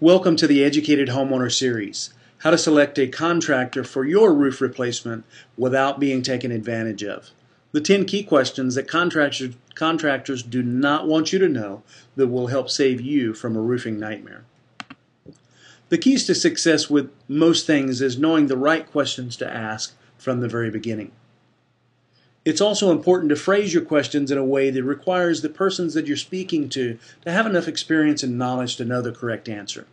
Welcome to the Educated Homeowner Series, how to select a contractor for your roof replacement without being taken advantage of. The 10 key questions that contractors do not want you to know that will help save you from a roofing nightmare. The keys to success with most things is knowing the right questions to ask from the very beginning. It's also important to phrase your questions in a way that requires the persons that you're speaking to have enough experience and knowledge to know the correct answer.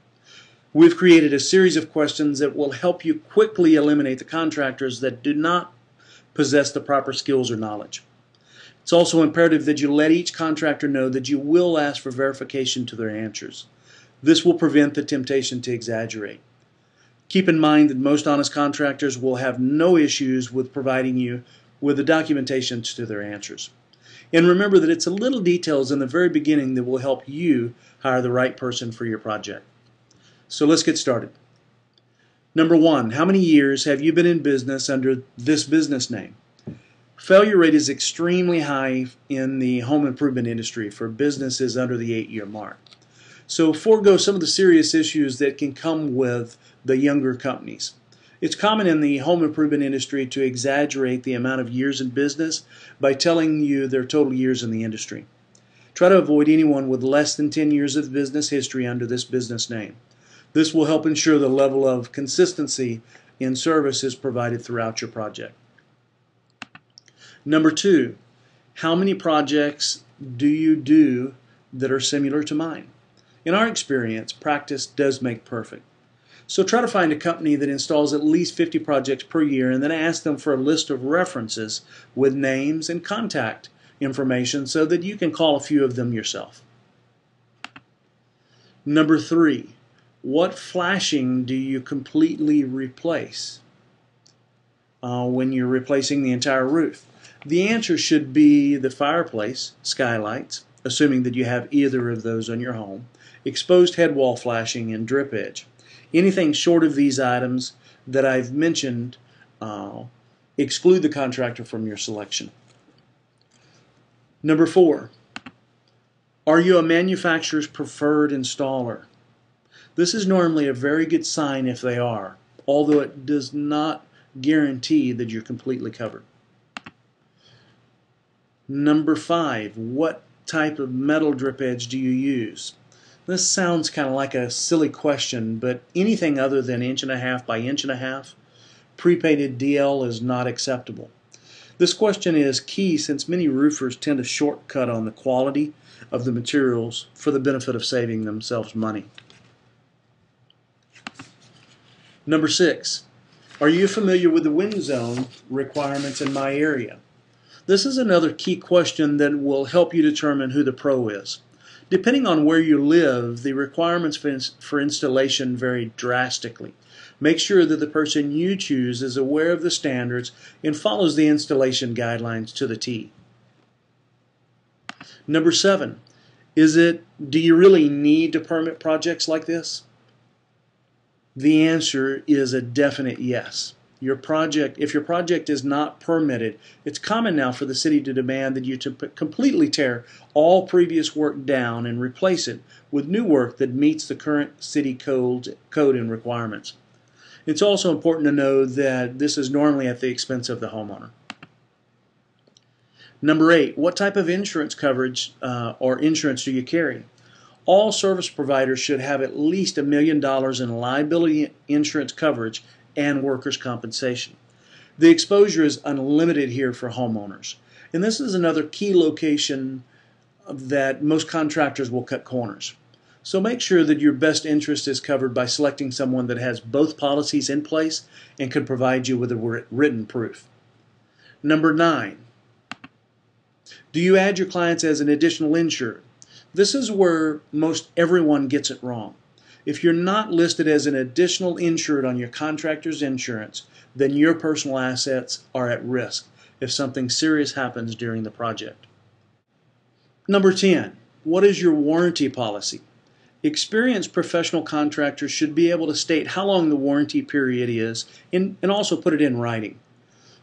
We've created a series of questions that will help you quickly eliminate the contractors that do not possess the proper skills or knowledge. It's also imperative that you let each contractor know that you will ask for verification to their answers. This will prevent the temptation to exaggerate. Keep in mind that most honest contractors will have no issues with providing you with the documentation to their answers. And remember that it's the little details in the very beginning that will help you hire the right person for your project. So let's get started. Number one, how many years have you been in business under this business name? Failure rate is extremely high in the home improvement industry for businesses under the 8-year mark. So forego some of the serious issues that can come with the younger companies. It's common in the home improvement industry to exaggerate the amount of years in business by telling you their total years in the industry. Try to avoid anyone with less than 10 years of business history under this business name. This will help ensure the level of consistency in service is provided throughout your project. Number two, how many projects do you do that are similar to mine? In our experience, practice does make perfect. So try to find a company that installs at least 50 projects per year and then ask them for a list of references with names and contact information so that you can call a few of them yourself. Number three, what flashing do you completely replace when you're replacing the entire roof? The answer should be the fireplace, skylights, assuming that you have either of those on your home, exposed head wall flashing, and drip edge. Anything short of these items that I've mentioned, exclude the contractor from your selection. Number four, are you a manufacturer's preferred installer? This is normally a very good sign if they are, although it does not guarantee that you're completely covered. Number five, what type of metal drip edge do you use? This sounds kind of like a silly question, but anything other than 1.5 by 1.5 pre-painted DL is not acceptable. This question is key since many roofers tend to shortcut on the quality of the materials for the benefit of saving themselves money. Number six, are you familiar with the wind zone requirements in my area? This is another key question that will help you determine who the pro is. Depending on where you live, the requirements for installation vary drastically. Make sure that the person you choose is aware of the standards and follows the installation guidelines to the T. Number seven, do you really need to permit projects like this? The answer is a definite yes. If your project is not permitted, it's common now for the city to demand that you completely tear all previous work down and replace it with new work that meets the current city code and requirements. It's also important to know that this is normally at the expense of the homeowner. Number eight, what type of insurance coverage or insurance do you carry? All service providers should have at least $1 million in liability insurance coverage and workers' compensation. The exposure is unlimited here for homeowners. And this is another key location that most contractors will cut corners. So make sure that your best interest is covered by selecting someone that has both policies in place and can provide you with a written proof. Number nine, do you add your clients as an additional insured? This is where most everyone gets it wrong. If you're not listed as an additional insured on your contractor's insurance, then your personal assets are at risk if something serious happens during the project. Number 10, what is your warranty policy? Experienced professional contractors should be able to state how long the warranty period is and also put it in writing.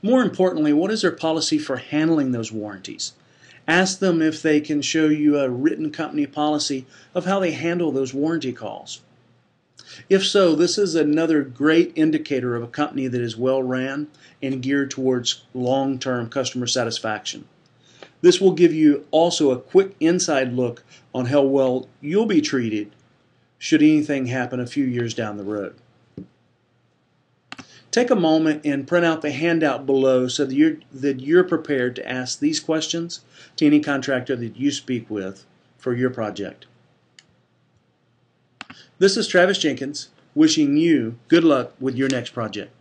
More importantly, what is their policy for handling those warranties? Ask them if they can show you a written company policy of how they handle those warranty calls. If so, this is another great indicator of a company that is well ran and geared towards long-term customer satisfaction. This will give you also a quick inside look on how well you'll be treated should anything happen a few years down the road. Take a moment and print out the handout below so that you're prepared to ask these questions to any contractor that you speak with for your project. This is Travis Jenkins wishing you good luck with your next project.